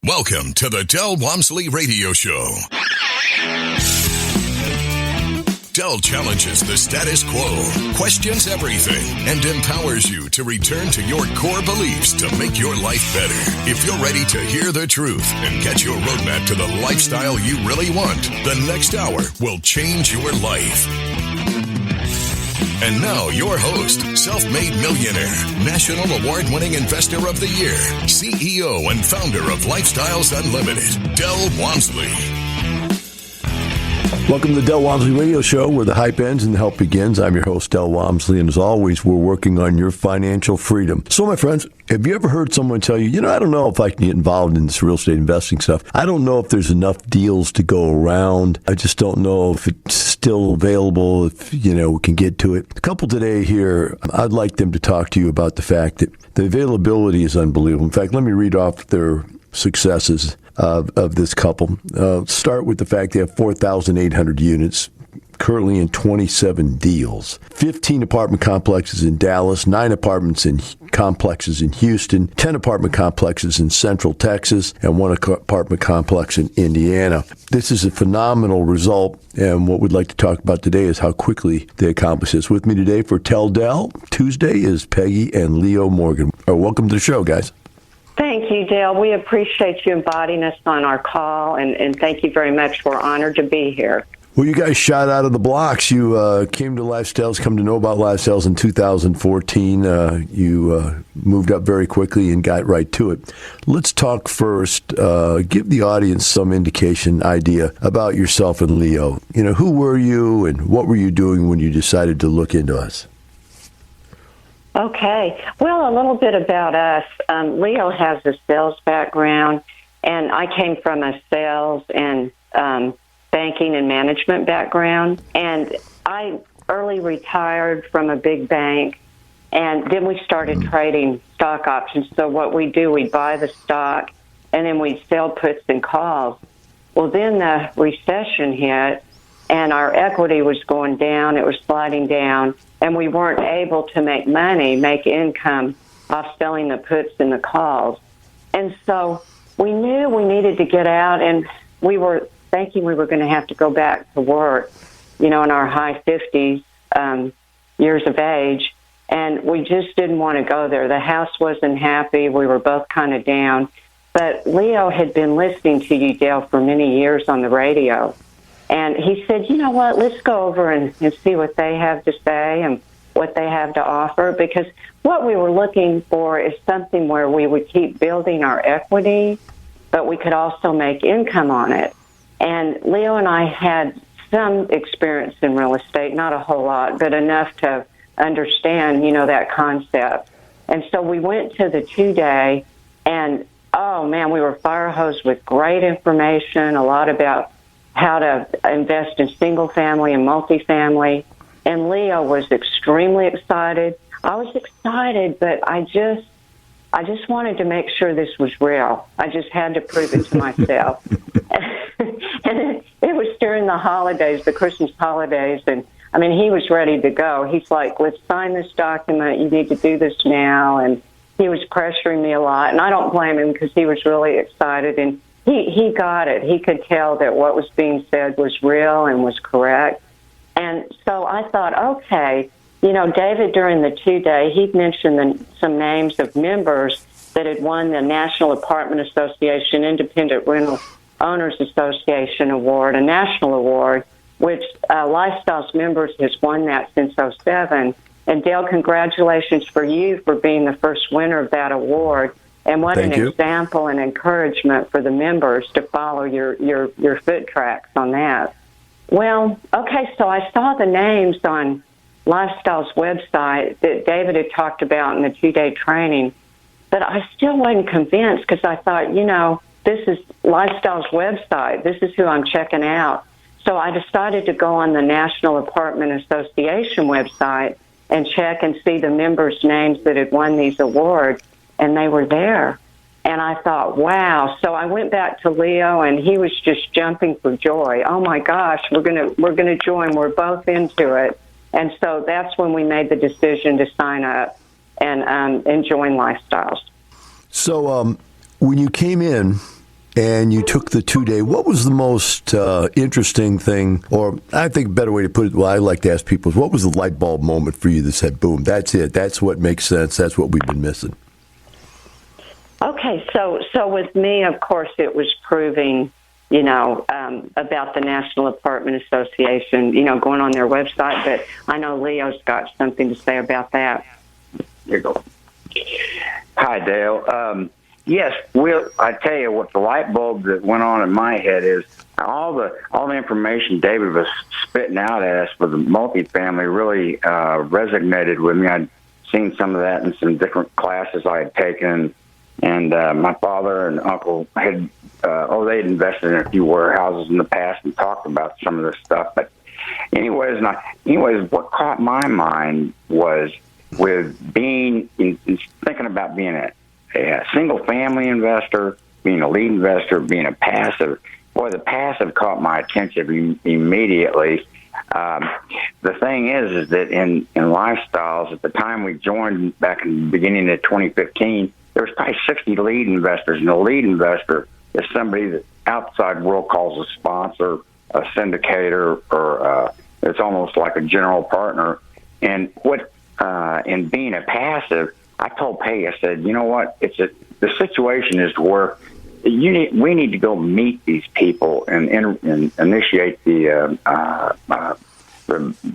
Welcome to the Del Walmsley Radio Show. Del challenges the status quo, questions everything, and empowers you to return to your core beliefs to make your life better. If you're ready to hear the truth and get your roadmap to the lifestyle you really want, the next hour will change your life. And now, your host, self-made millionaire, national award-winning investor of the year, CEO and founder of Lifestyles Unlimited, Del Walmsley. Welcome to the Del Walmsley Radio Show, where the hype ends and the help begins. I'm your host, Del Walmsley, and as always, we're working on your financial freedom. So, my friends, have you ever heard someone tell you, I don't know if I can get involved in this real estate investing stuff. I don't know if there's enough deals to go around. I just don't know if it's still available, if, we can get to it. A couple today here, I'd like them to talk to you about the fact that the availability is unbelievable. In fact, let me read off their successes of this couple. Start with the fact they have 4,800 units, currently in 27 deals, 15 apartment complexes in Dallas, 9 apartments in complexes in Houston, 10 apartment complexes in Central Texas, and 1 apartment complex in Indiana. This is a phenomenal result, and what we'd like to talk about today is how quickly they accomplish this. With me today for Tell Del Tuesday is Peggi and Leo Morgan. Welcome to the show, guys. Thank you, Dale. We appreciate you inviting us on our call, and thank you very much. We're honored to be here. Well, you guys shot out of the blocks. You came to Lifestyles, come to know about Lifestyles in 2014. You moved up very quickly and got right to it. Let's talk first. Give the audience some idea about yourself and Leo. Who were you and what were you doing when you decided to look into us? Okay. Well, a little bit about us. Leo has a sales background, and I came from a sales and banking and management background. And I early retired from a big bank, and then we started trading stock options. So what we do, we buy the stock, and then we sell puts and calls. Well, then the recession hit, and our equity was going down. It was sliding down, and we weren't able to make income off selling the puts and the calls. And so we knew we needed to get out, and we were thinking we were going to have to go back to work, in our high 50s, years of age, and we just didn't want to go there. The house wasn't happy. We were both kind of down. But Leo had been listening to you, Dale, for many years on the radio. And he said, you know what, let's go over and see what they have to say and what they have to offer, because what we were looking for is something where we would keep building our equity, but we could also make income on it. And Leo and I had some experience in real estate, not a whole lot, but enough to understand, that concept. And so we went to the 2-day, and, oh, man, we were fire hosed with great information, a lot about how to invest in single family and multifamily. And Leo was extremely excited. I was excited, but I just wanted to make sure this was real. I just had to prove it to myself. And it was during the holidays, the Christmas holidays, and he was ready to go. He's like, let's sign this document. You need to do this now. And he was pressuring me a lot, and I don't blame him because he was really excited, and he got it. He could tell that what was being said was real and was correct. And so I thought, okay, David, during the 2-day, he'd mentioned some names of members that had won the National Apartment Association Independent Rental Owners Association Award, a national award, which Lifestyles Members has won that since '07. And Dale, congratulations for you for being the first winner of that award. And what Thank an you. example and encouragement for the members to follow your foot tracks on that. Well, okay, so I saw the names on Lifestyle's website that David had talked about in the 2-day training, but I still wasn't convinced because I thought, this is Lifestyle's website. This is who I'm checking out. So I decided to go on the National Apartment Association website and check and see the members' names that had won these awards, and they were there. And I thought, wow. So I went back to Leo, and he was just jumping for joy. Oh my gosh, we're gonna join. We're both into it. And so that's when we made the decision to sign up and join Lifestyles. So when you came in, and you took the 2-day. What was the most interesting thing, or I think a better way to put it, well, I like to ask people, is what was the light bulb moment for you that said, boom, that's it, that's what makes sense, that's what we've been missing? Okay, so with me, of course, it was proving, about the National Apartment Association, going on their website, but I know Leo's got something to say about that. Here you go. Hi, Dale. Yes, I tell you what, the light bulb that went on in my head is all the information David was spitting out at us for the multifamily really resonated with me. I'd seen some of that in some different classes I had taken, and my father and uncle had they had invested in a few warehouses in the past and talked about some of this stuff. But anyways, what caught my mind was with thinking about being a single family investor, being a lead investor, being a passive. Boy, the passive caught my attention immediately. The thing is that in Lifestyles, at the time we joined back in the beginning of 2015, there was probably 60 lead investors, and a lead investor is somebody that outside world calls a sponsor, a syndicator, or it's almost like a general partner. And in being a passive, I told Peggy, I said, you know what? The situation is to where we need to go meet these people and initiate the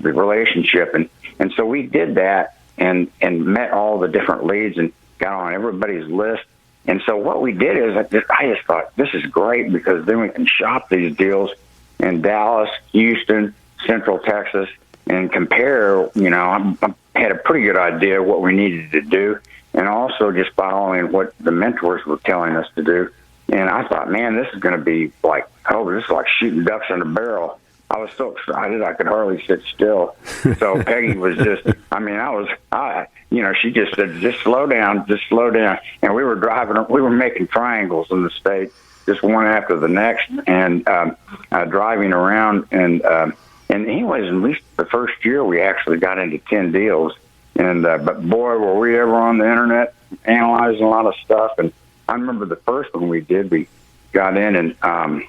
relationship. And so we did that and met all the different leads and got on everybody's list. And so what we did is I just thought, this is great, because then we can shop these deals in Dallas, Houston, Central Texas, and compare. I had a pretty good idea of what we needed to do, and also just following what the mentors were telling us to do. And I thought, man, this is going to be this is like shooting ducks in a barrel. I was so excited I could hardly sit still. So Peggy was just, she just said, just slow down. And we were making triangles in the state, just one after the next, and driving around. And anyways, at least the first year we actually got into 10 deals. And but boy, were we ever on the internet analyzing a lot of stuff. And I remember the first one we did, we got in and I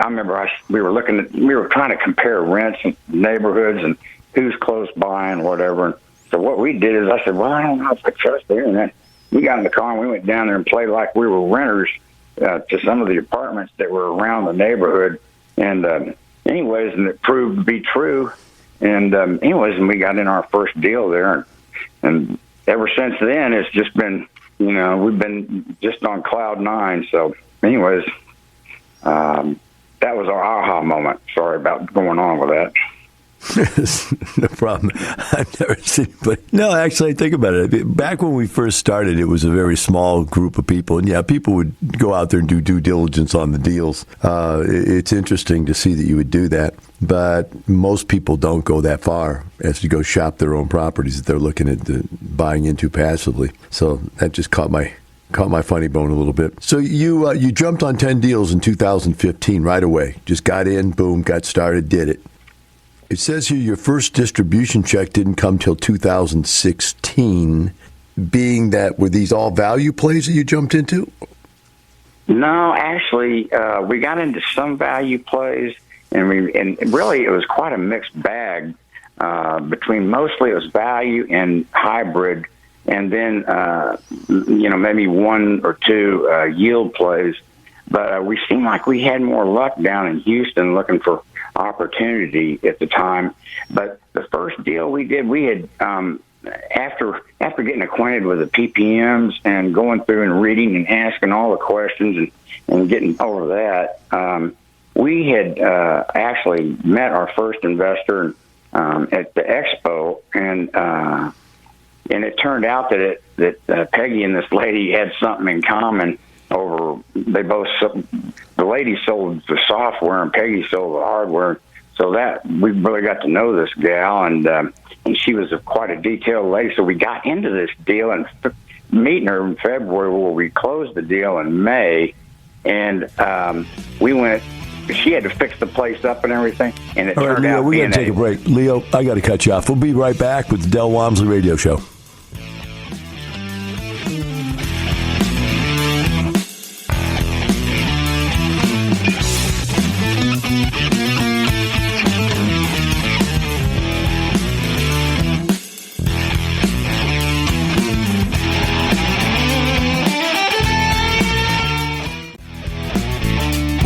remember we were trying to compare rents and neighborhoods and who's close by and whatever. And so what we did is I said, well, I don't know if I trust the internet. We got in the car and we went down there and played like we were renters to some of the apartments that were around the neighborhood. And anyways, and it proved to be true. And and we got in our first deal there. And ever since then, it's just been, we've been just on cloud nine. So anyways, that was our aha moment. Sorry about going on with that. No problem. I've never seen it. But no, actually, think about it. Back when we first started, it was a very small group of people. And, yeah, people would go out there and do due diligence on the deals. It's interesting to see that you would do that. But most people don't go that far as to go shop their own properties that they're looking at buying into passively. So that just caught my funny bone a little bit. So you jumped on 10 deals in 2015 right away. Just got in, boom, got started, did it. It says here your first distribution check didn't come till 2016, being that were these all value plays that you jumped into? No, actually, we got into some value plays, and really it was quite a mixed bag between mostly it was value and hybrid, and then maybe one or two yield plays. But we seemed like we had more luck down in Houston looking for opportunity at the time. But the first deal we did, we had after getting acquainted with the PPMs and going through and reading and asking all the questions and getting over that, we had actually met our first investor at the expo, and it turned out that Peggy and this lady had something in common. The lady sold the software and Peggy sold the hardware, so that we really got to know this gal, and she was quite a detailed lady. So we got into this deal and meeting her in February, where we closed the deal in May, and we went. She had to fix the place up and everything, and it turned Leo, out. We got to take a break. Leo, I got to cut you off. We'll be right back with the Del Walmsley Radio Show.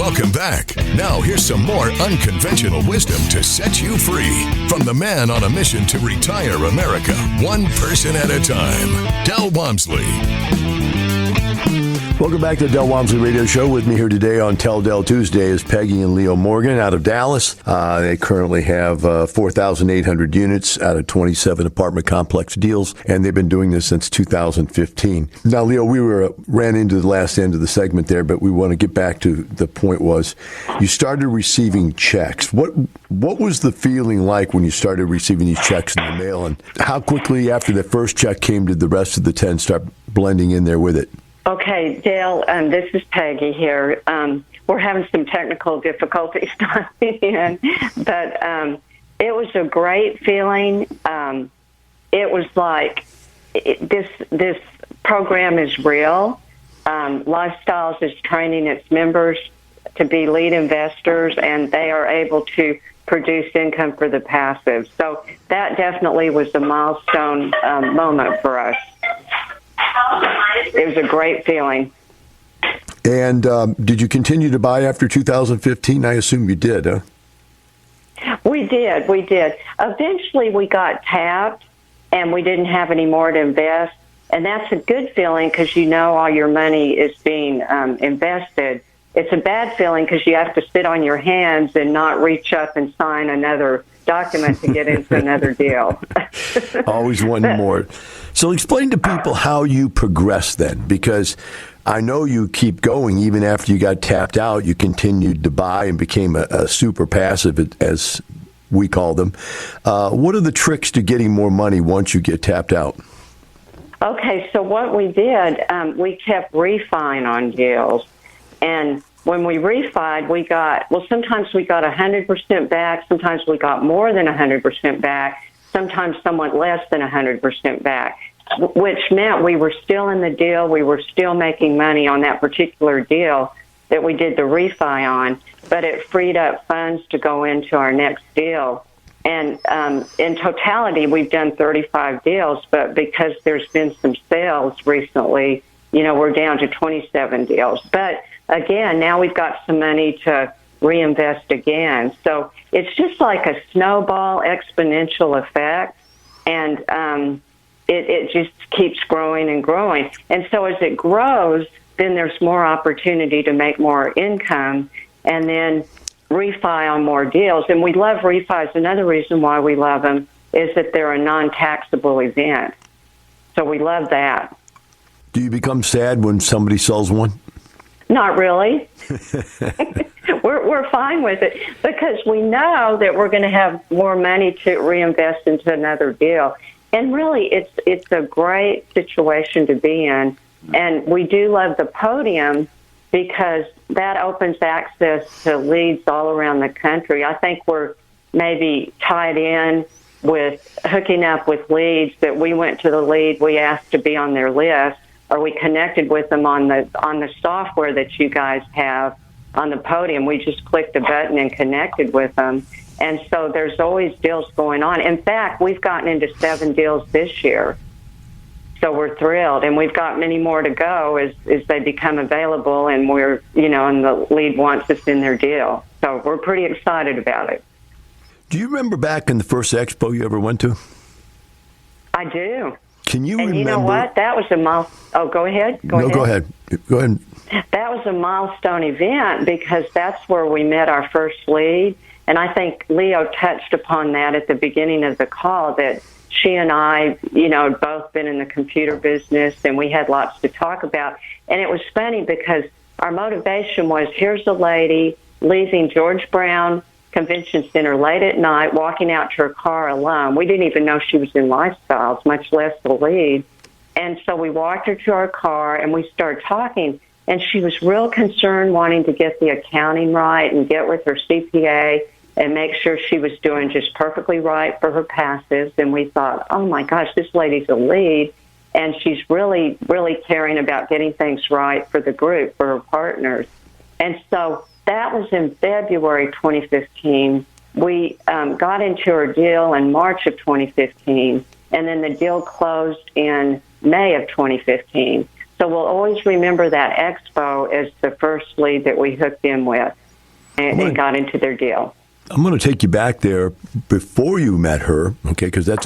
Welcome back. Now here's some more unconventional wisdom to set you free from the man on a mission to retire America, one person at a time, Del Walmsley. Welcome back to the Del Walmsley Radio Show. With me here today on Tell Del Tuesday is Peggi and Leo Morgan out of Dallas. They currently have 4,800 units out of 27 apartment complex deals, and they've been doing this since 2015. Now, Leo, we ran into the last end of the segment there, but we want to get back to the point was you started receiving checks. What was the feeling like when you started receiving these checks in the mail, and how quickly after the first check came did the rest of the 10 start blending in there with it? Okay, Dale, this is Peggy here. We're having some technical difficulties starting in, but it was a great feeling. It was like this program is real. Lifestyles is training its members to be lead investors, and they are able to produce income for the passive. So that definitely was a milestone moment for us. It was a great feeling. And did you continue to buy after 2015? I assume you did, huh? We did. Eventually, we got tapped, and we didn't have any more to invest. And that's a good feeling because you know all your money is being invested. It's a bad feeling because you have to sit on your hands and not reach up and sign another document to get into another deal. Always wanting more. So explain to people how you progress then, because I know you keep going even after you got tapped out. You continued to buy and became a super passive, as we call them. What are the tricks to getting more money once you get tapped out? Okay, so what we did, we kept refining on deals. And when we refied, sometimes we got 100% back, sometimes we got more than 100% back, sometimes somewhat less than 100% back, which meant we were still in the deal, we were still making money on that particular deal that we did the refi on, but it freed up funds to go into our next deal. And in totality, we've done 35 deals, but because there's been some sales recently, we're down to 27 deals. But again, now we've got some money to reinvest again. So it's just like a snowball exponential effect, and it just keeps growing and growing. And so as it grows, then there's more opportunity to make more income and then refi on more deals. And we love refis. Another reason why we love them is that they're a non-taxable event. So we love that. Do you become sad when somebody sells one? Not really. We're fine with it because we know that we're going to have more money to reinvest into another deal. And really, it's a great situation to be in. And we do love the podium because that opens access to leads all around the country. I think we're maybe tied in with hooking up with leads that we went to the lead, we asked to be on their list, or we connected with them on the software that you guys have on the podium. We just clicked a button and connected with them. And so there's always deals going on. In fact, we've gotten into 7 deals this year. So we're thrilled, and we've got many more to go as they become available, and we're, and the lead wants us in their deal. So we're pretty excited about it. Do you remember back in the first expo you ever went to? I do. Can you remember? And you know what? That was a go ahead. Go ahead. That was a milestone event because that's where we met our first lead. And I think Leo touched upon that at the beginning of the call, that she and I, had both been in the computer business, and we had lots to talk about. And it was funny because our motivation was, here's a lady leaving George Brown Convention Center late at night, walking out to her car alone. We didn't even know she was in Lifestyles, much less the lead. And so we walked her to our car, and we started talking. And she was real concerned, wanting to get the accounting right and get with her CPA and make sure she was doing just perfectly right for her passives. And we thought, oh, my gosh, this lady's a lead, and she's really, really caring about getting things right for the group, for her partners. And so that was in February 2015. We got into her deal in March of 2015, and then the deal closed in May of 2015. So we'll always remember that expo as the first lead that we hooked in with and got into their deal. I'm going to take you back there before you met her, okay, because that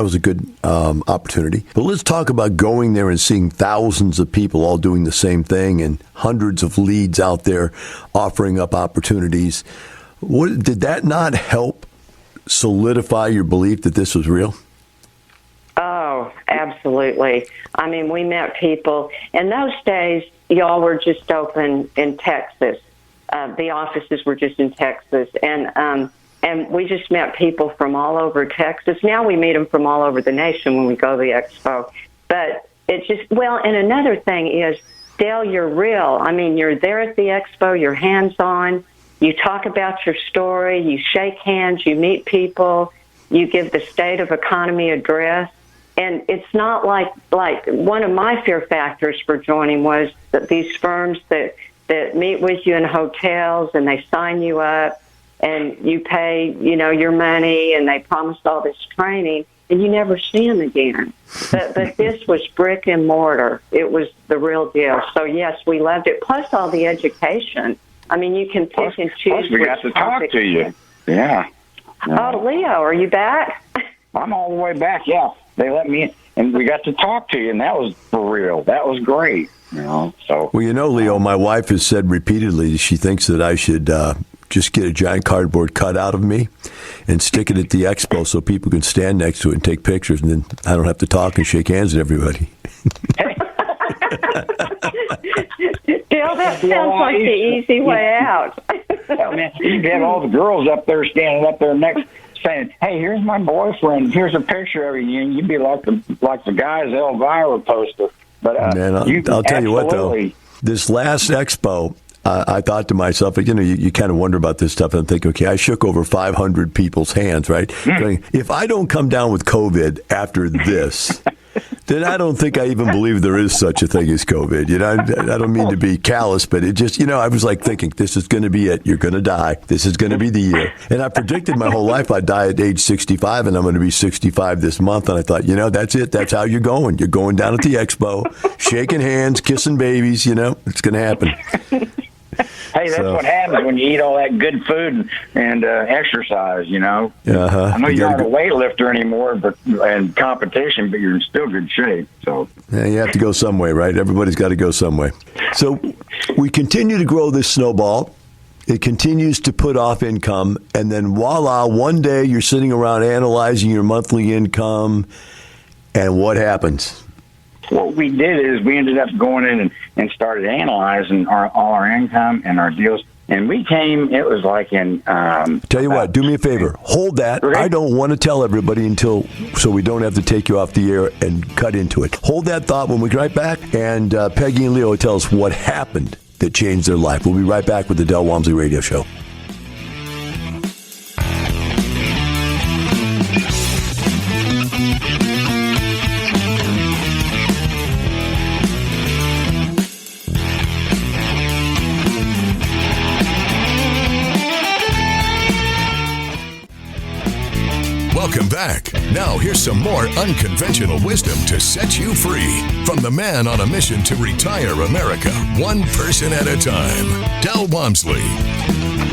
was a good opportunity. But let's talk about going there and seeing thousands of people all doing the same thing and hundreds of leads out there offering up opportunities. Did that not help solidify your belief that this was real? Oh, absolutely. I mean, we met people. In those days, y'all were just open in Texas. The offices were just in Texas, and we just met people from all over Texas. Now we meet them from all over the nation when we go to the expo. But it's just, and another thing is, Dale, you're real. I mean, you're there at the expo, you're hands-on, you talk about your story, you shake hands, you meet people, you give the state of economy address. And it's not like one of my fear factors for joining was that these firms that meet with you in hotels and they sign you up and you pay, your money and they promised all this training and you never see them again. But this was brick and mortar. It was the real deal. So, yes, we loved it. Plus all the education. I mean, you can pick and choose. Plus we got to talk to you. Yeah. Oh, Leo, are you back? I'm all the way back, yeah. They let me in, and we got to talk to you, and that was for real. That was great, So. Well, Leo, my wife has said repeatedly she thinks that I should just get a giant cardboard cutout of me and stick it at the expo so people can stand next to it and take pictures, and then I don't have to talk and shake hands with everybody. Dale, that sounds like the easy way out. Yeah, man, you can have all the girls up there standing up there next, saying, "Hey, here's my boyfriend. Here's a picture of you." And you'd be like the guy's Elvira poster. But man, I'll tell you what though, this last expo, I thought to myself, you kind of wonder about this stuff, and think, okay, I shook over 500 people's hands, right? Going, if I don't come down with COVID after this, then I don't think I even believe there is such a thing as COVID. I don't mean to be callous, but it just, I was like thinking, this is going to be it. You're going to die. This is going to be the year. And I predicted my whole life I'd die at age 65, and I'm going to be 65 this month. And I thought, that's it. That's how you're going. You're going down at the expo, shaking hands, kissing babies. It's going to happen. Hey, that's what happens when you eat all that good food and exercise, Uh-huh. I know you're not a weightlifter anymore and competition, but you're in still good shape. So yeah, you have to go some way, right? Everybody's got to go some way. So we continue to grow this snowball. It continues to put off income. And then voila, one day you're sitting around analyzing your monthly income. And what happens? What we did is we ended up going in and started analyzing all our income and our deals. And it was like in... Tell you what, do me a favor. Hold that. Okay. I don't want to tell everybody so we don't have to take you off the air and cut into it. Hold that thought when we get right back. And Peggy and Leo will tell us what happened that changed their life. We'll be right back with the Del Walmsley Radio Show. Welcome back. Now here's some more unconventional wisdom to set you free from the man on a mission to retire America, one person at a time, Del Walmsley.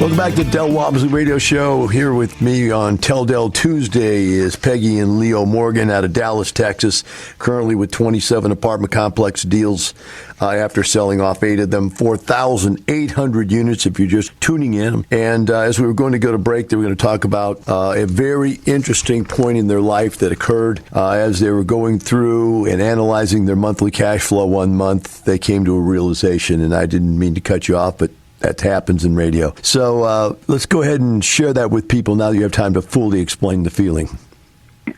Welcome back to the Del Walmsley Radio Show. Here with me on Tell Del Tuesday is Peggy and Leo Morgan out of Dallas, Texas, currently with 27 apartment complex deals after selling off 8 of them, 4,800 units if you're just tuning in. And as we were going to go to break, they were going to talk about a very interesting point in their life that occurred as they were going through and analyzing their monthly cash flow one month. They came to a realization, and I didn't mean to cut you off, but that happens in radio. So let's go ahead and share that with people now that you have time to fully explain the feeling.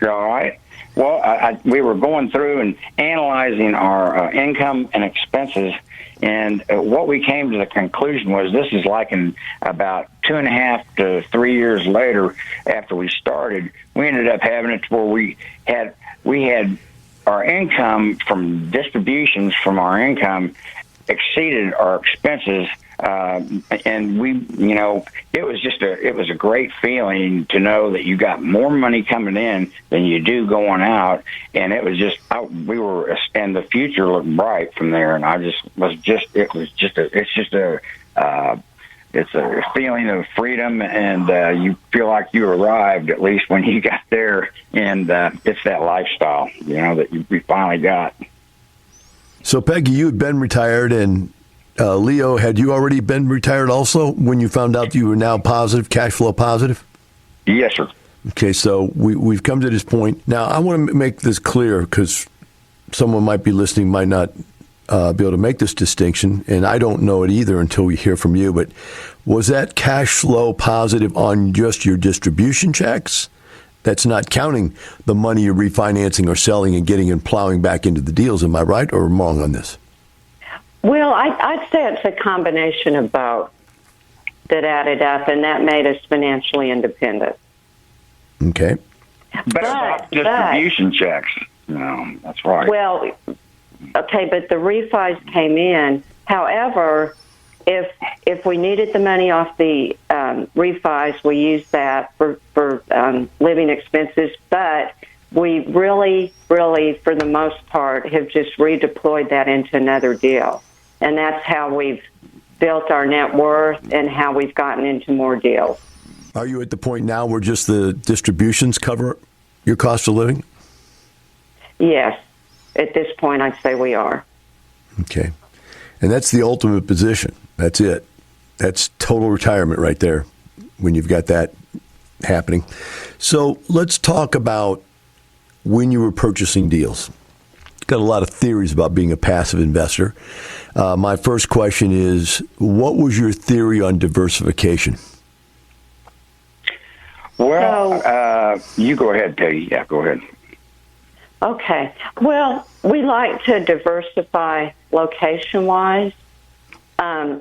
All right. Well, we were going through and analyzing our income and expenses, and what we came to the conclusion was this is like in about 2.5 to 3 years later after we started, we ended up having it where we had our income from distributions from our income exceeded our expenses. And we, it was a great feeling to know that you got more money coming in than you do going out. And it was just, and the future looked bright from there. And it's a feeling of freedom, and you feel like you arrived, at least when you got there. And it's that lifestyle, that we finally got. So, Peggy, you had been retired, and Leo, had you already been retired also when you found out you were now positive, cash flow positive? Yes, sir. Okay, so we've come to this point. Now, I want to make this clear because someone might be listening, might not be able to make this distinction, and I don't know it either until we hear from you, but was that cash flow positive on just your distribution checks? That's not counting the money you're refinancing or selling and getting and plowing back into the deals. Am I right or wrong on this? Well, I'd say it's a combination of both that added up, and that made us financially independent. Okay. But about distribution checks. That's right. Well, okay, but the refis came in. However, if we needed the money off the refis, we used that for living expenses. But we really, for the most part, have just redeployed that into another deal. And that's how we've built our net worth and how we've gotten into more deals. Are you at the point now where just the distributions cover your cost of living? Yes. At this point, I'd say we are. Okay. And that's the ultimate position. That's it. That's total retirement right there when you've got that happening. So let's talk about when you were purchasing deals. Got a lot of theories about being a passive investor. My first question is, what was your theory on diversification? Well, you go ahead, Peggy. Yeah, go ahead. Okay. Well, we like to diversify location-wise.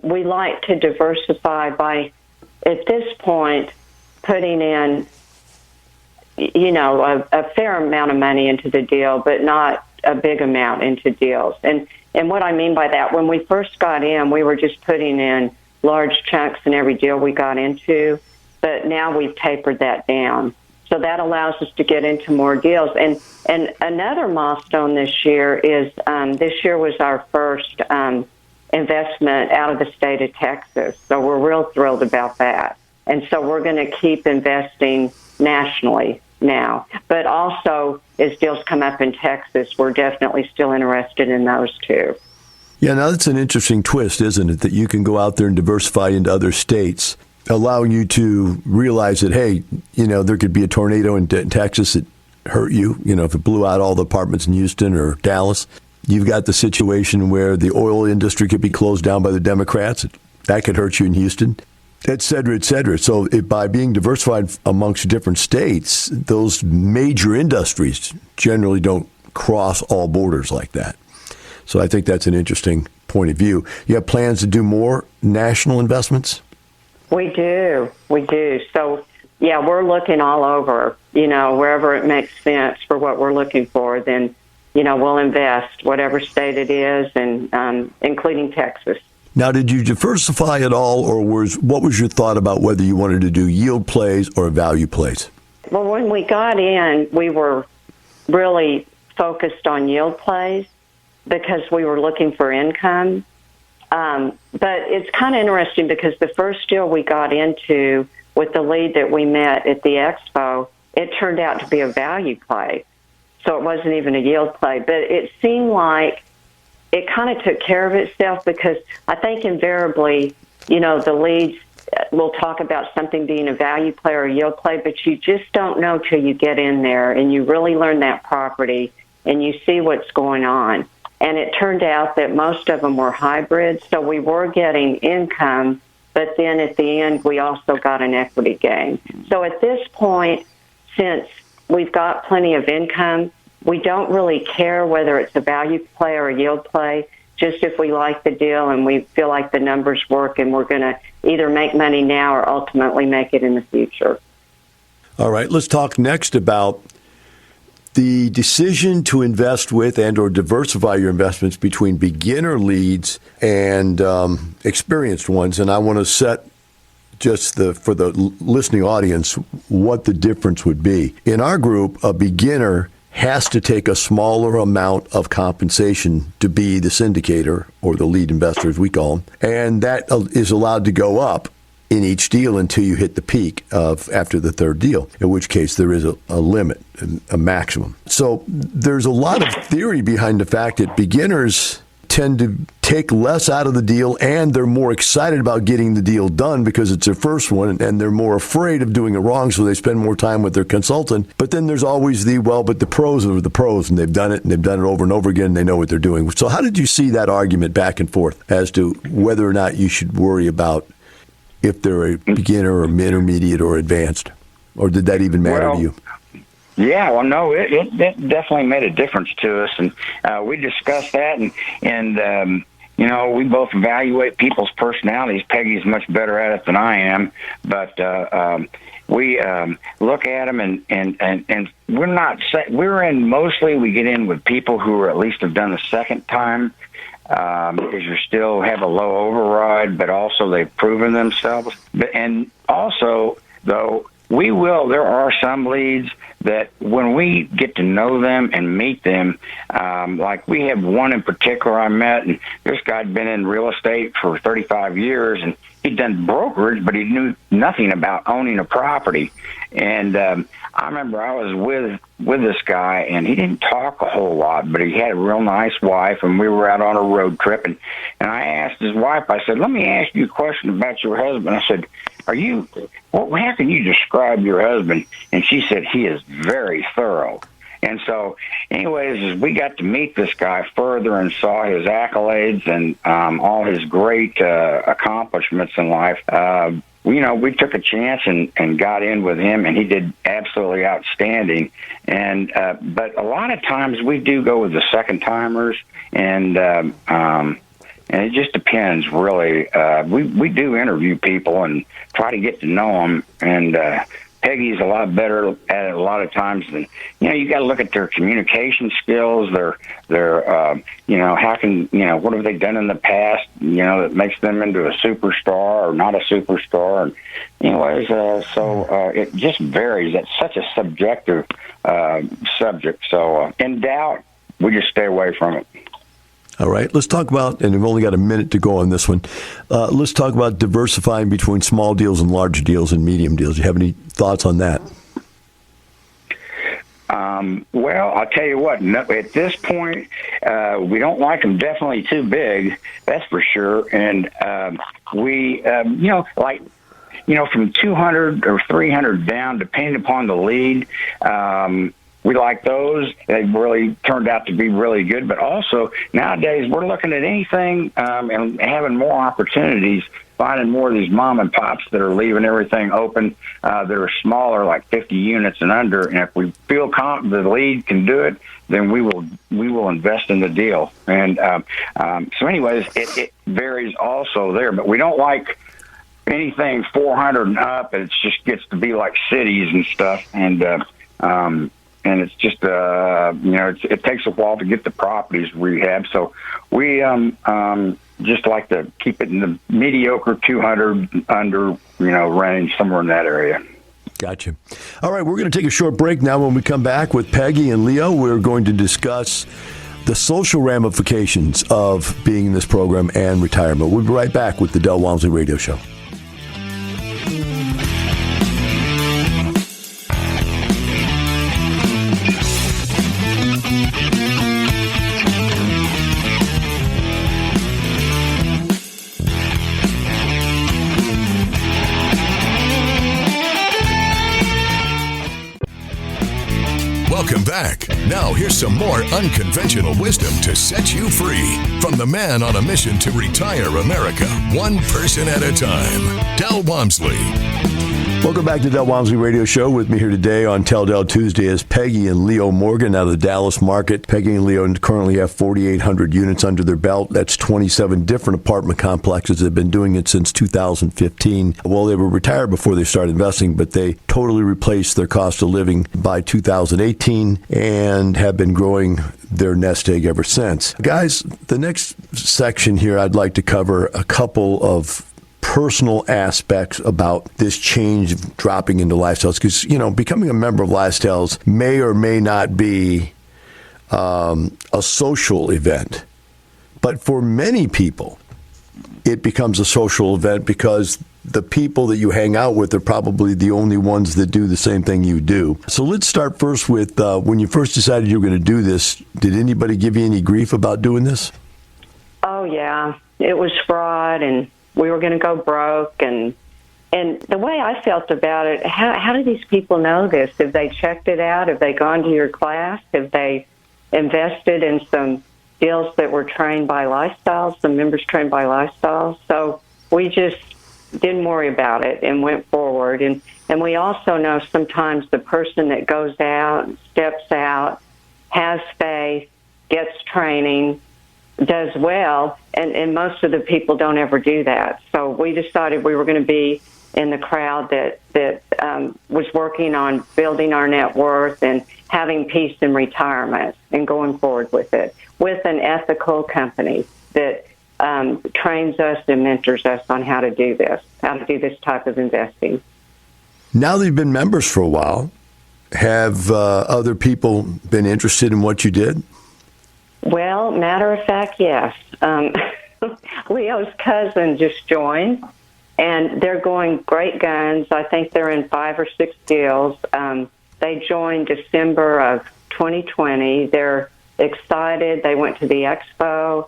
We like to diversify by, at this point, putting in, a fair amount of money into the deal, but not a big amount into deals. And what I mean by that, when we first got in, we were just putting in large chunks in every deal we got into, but now we've tapered that down. So that allows us to get into more deals. And another milestone this year is this year was our first investment out of the state of Texas. So we're real thrilled about that. And so we're going to keep investing nationally now. But also, as deals come up in Texas, we're definitely still interested in those too. Yeah, now that's an interesting twist, isn't it, that you can go out there and diversify into other states, allowing you to realize that, hey, there could be a tornado in Texas that hurt you, if it blew out all the apartments in Houston or Dallas. You've got the situation where the oil industry could be closed down by the Democrats. That could hurt you in Houston, et cetera, et cetera. So by being diversified amongst different states, those major industries generally don't cross all borders like that. So I think that's an interesting point of view. You have plans to do more national investments? We do. So, yeah, we're looking all over, wherever it makes sense for what we're looking for, then, we'll invest, whatever state it is, and including Texas. Now, did you diversify at all, or what was your thought about whether you wanted to do yield plays or value plays? Well, when we got in, we were really focused on yield plays because we were looking for income. But it's kind of interesting because the first deal we got into with the lead that we met at the expo, it turned out to be a value play. So it wasn't even a yield play. But it seemed like it kind of took care of itself because I think invariably, the leads will talk about something being a value play or a yield play, but you just don't know till you get in there and you really learn that property and you see what's going on. And it turned out that most of them were hybrids, so we were getting income, but then at the end we also got an equity gain. So at this point, since we've got plenty of income, we don't really care whether it's a value play or a yield play, just if we like the deal and we feel like the numbers work and we're going to either make money now or ultimately make it in the future. All right, let's talk next about the decision to invest with and or diversify your investments between beginner leads and experienced ones. And I want to set just for the listening audience what the difference would be. In our group, a beginner has to take a smaller amount of compensation to be the syndicator or the lead investor, as we call them, and that is allowed to go up in each deal until you hit the peak of after the third deal, in which case there is a limit, a maximum. So there's a lot of theory behind the fact that beginners tend to take less out of the deal, and they're more excited about getting the deal done because it's their first one, and they're more afraid of doing it wrong, so they spend more time with their consultant. But then there's always but the pros are the pros, and they've done it over and over again, and they know what they're doing. So how did you see that argument back and forth as to whether or not you should worry about if they're a beginner or intermediate or advanced? Or did that even matter to you? Yeah, well, no, it definitely made a difference to us, and we discussed that, and we both evaluate people's personalities. Peggy's much better at it than I am, but we look at them, and we get in with people who are at least have done the second time, because you still have a low override, but also they've proven themselves. And also, though, there are some leads that when we get to know them and meet them, like we have one in particular I met, and this guy had been in real estate for 35 years, and he'd done brokerage, but he knew nothing about owning a property. And I remember I was with this guy, and he didn't talk a whole lot, but he had a real nice wife, and we were out on a road trip, and I asked his wife, I said, let me ask you a question about your husband. I said, how can you describe your husband? And she said, he is very thorough. And so, anyways, as we got to meet this guy further and saw his accolades and all his great accomplishments in life, we took a chance and got in with him, and he did absolutely outstanding. And but a lot of times we do go with the second timers, and it just depends, really. We do interview people and try to get to know them, and Peggy's a lot better at it a lot of times than, you got to look at their communication skills, their what have they done in the past, that makes them into a superstar or not a superstar. And anyways, it just varies. It's such a subjective subject. So in doubt, we just stay away from it. All right, let's talk about, and we've only got a minute to go on this one, let's talk about diversifying between small deals and large deals and medium deals. Do you have any thoughts on that? Well, I'll tell you what, at this point, we don't like them definitely too big, that's for sure. And from 200 or 300 down, depending upon the lead, we like those. They've really turned out to be really good. But also, nowadays, we're looking at anything and having more opportunities, finding more of these mom and pops that are leaving everything open that are smaller, like 50 units and under. And if we feel confident the lead can do it, then we will invest in the deal. And so anyways, it varies also there. But we don't like anything 400 and up. It just gets to be like cities and stuff. And it's just, it takes a while to get the properties rehab. So we just like to keep it in the mediocre 200 under, range, somewhere in that area. Gotcha. All right, we're going to take a short break now. When we come back with Peggy and Leo, we're going to discuss the social ramifications of being in this program and retirement. We'll be right back with the Del Walmsley Radio Show. Welcome back. Now here's some more unconventional wisdom to set you free from the man on a mission to retire America, one person at a time, Del Walmsley. Welcome back to Del Walmsley Radio Show. With me here today on Tell Del Tuesday is Peggi and Leo Morgan out of the Dallas market. Peggi and Leo currently have 4,800 units under their belt. That's 27 different apartment complexes. They've been doing it since 2015. Well, they were retired before they started investing, but they totally replaced their cost of living by 2018 and have been growing their nest egg ever since. Guys, the next section here, I'd like to cover a couple of personal aspects about this change of dropping into lifestyles, because, you know, becoming a member of Lifestyles may or may not be a social event. But for many people, it becomes a social event because the people that you hang out with are probably the only ones that do the same thing you do. So let's start first with when you first decided you were going to do this, did anybody give you any grief about doing this? Oh, yeah. It was fraud, and we were going to go broke. And the way I felt about it, how do these people know this? Have they checked it out? Have they gone to your class? Have they invested in some deals that were trained by Lifestyles, some members trained by Lifestyles? So we just didn't worry about it and went forward. And we also know sometimes the person that goes out, steps out, has faith, gets training, does well, and most of the people don't ever do that. So we decided we were going to be in the crowd that was working on building our net worth and having peace in retirement and going forward with it, with an ethical company that trains us and mentors us on how to do this type of investing. Now that you've been members for a while, have other people been interested in what you did? Well, matter of fact, yes. Leo's cousin just joined, and they're going great guns. I think they're in 5 or 6 deals. They joined December of 2020. They're excited. They went to the expo.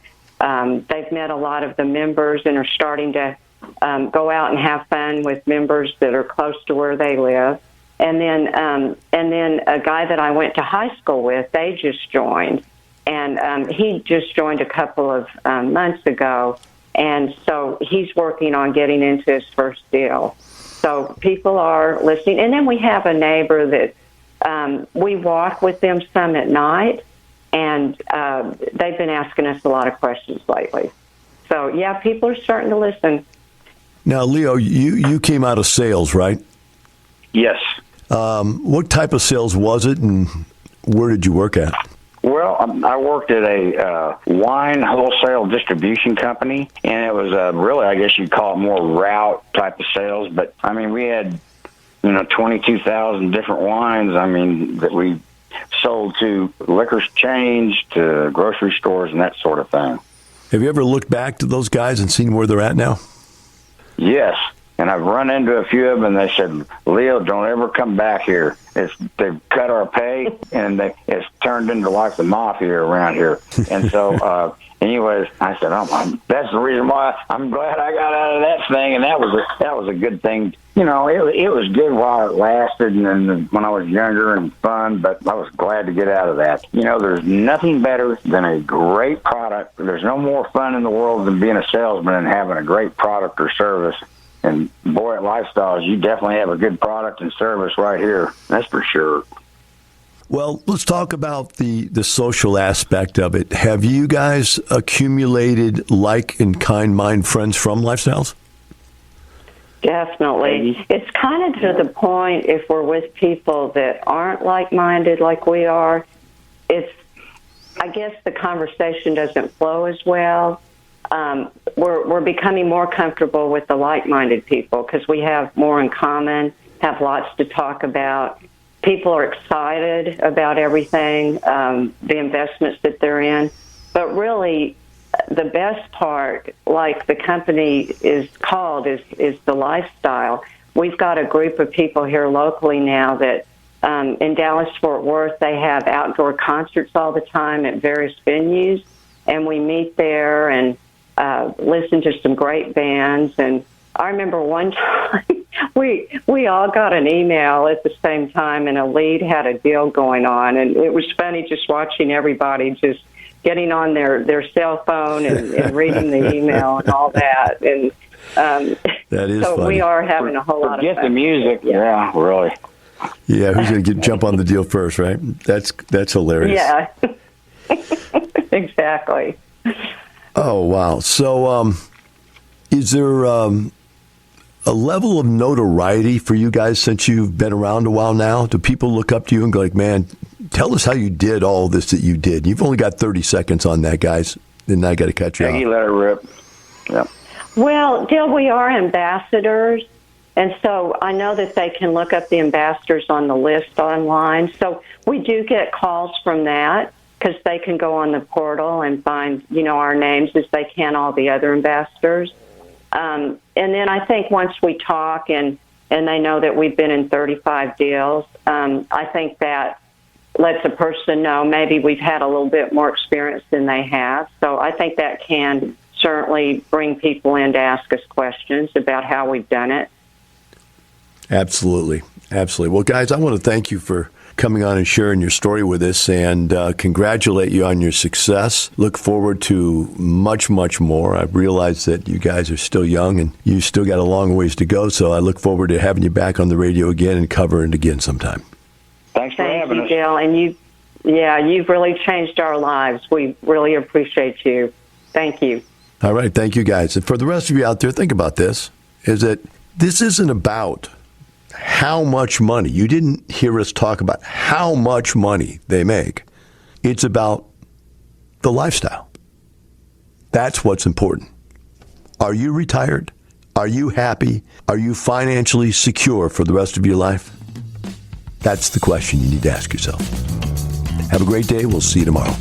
They've met a lot of the members and are starting to go out and have fun with members that are close to where they live. And then a guy that I went to high school with, they just joined. And he just joined a couple of months ago, and so he's working on getting into his first deal. So people are listening. And then we have a neighbor that we walk with them some at night, and they've been asking us a lot of questions lately. So, yeah, people are starting to listen. Now, Leo, you came out of sales, right? Yes. What type of sales was it, and where did you work at? Well, I worked at a wine wholesale distribution company, and it was really, I guess you'd call it more route type of sales. But, I mean, we had, 22,000 different wines, that we sold to liquor chains, to grocery stores, and that sort of thing. Have you ever looked back to those guys and seen where they're at now? Yes. And I've run into a few of them, and they said, Leo, don't ever come back here. They've cut our pay, and it's turned into like the mafia around here. And so, anyways, I said, that's the reason why I'm glad I got out of that thing, and that was a good thing. It was good while it lasted, and then when I was younger and fun, but I was glad to get out of that. There's nothing better than a great product. There's no more fun in the world than being a salesman and having a great product or service. And boy, at Lifestyles, you definitely have a good product and service right here. That's for sure. Well, let's talk about the social aspect of it. Have you guys accumulated like and kind-minded friends from Lifestyles? Definitely. It's kind of to the point, if we're with people that aren't like-minded like we are, I guess the conversation doesn't flow as well. We're becoming more comfortable with the like-minded people because we have more in common, have lots to talk about. People are excited about everything, the investments that they're in. But really, the best part, like the company is called, is the lifestyle. We've got a group of people here locally now that in Dallas-Fort Worth, they have outdoor concerts all the time at various venues, and we meet there and listen to some great bands. And I remember one time we all got an email at the same time, and a lead had a deal going on, and it was funny just watching everybody just getting on their cell phone and reading the email and all that. And That is so funny. we are having a whole lot of Forget fun. the music. Yeah, really. Yeah, who's going to jump on the deal first, right? That's hilarious. Yeah, exactly. Oh, wow. So is there a level of notoriety for you guys since you've been around a while now? Do people look up to you and go like, man, tell us how you did all this that you did? You've only got 30 seconds on that, guys. Then I got to cut you Peggy, off. let her rip. Yep. Well, Dale, we are ambassadors, and so I know that they can look up the ambassadors on the list online. So we do get calls from that because they can go on the portal and find, our names as they can all the other ambassadors. And then I think once we talk and they know that we've been in 35 deals, I think that lets a person know maybe we've had a little bit more experience than they have. So I think that can certainly bring people in to ask us questions about how we've done it. Absolutely. Absolutely. Well, guys, I want to thank you for coming on and sharing your story with us and congratulate you on your success. Look forward to much, much more. I realize that you guys are still young and you still got a long ways to go. So I look forward to having you back on the radio again and covering it again sometime. Thanks for having us. Thank you, Dale. And you've really changed our lives. We really appreciate you. Thank you. All right. Thank you, guys. And for the rest of you out there, think about this, is that this isn't about how much money. You didn't hear us talk about how much money they make. It's about the lifestyle. That's what's important. Are you retired? Are you happy? Are you financially secure for the rest of your life? That's the question you need to ask yourself. Have a great day. We'll see you tomorrow.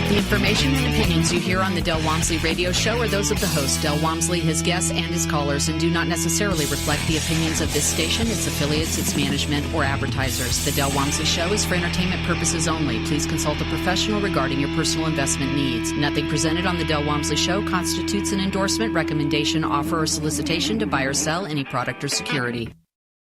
The information and opinions you hear on the Del Walmsley radio show are those of the host, Del Walmsley, his guests, and his callers, and do not necessarily reflect the opinions of this station, its affiliates, its management, or advertisers. The Del Walmsley show is for entertainment purposes only. Please consult a professional regarding your personal investment needs. Nothing presented on the Del Walmsley show constitutes an endorsement, recommendation, offer, or solicitation to buy or sell any product or security.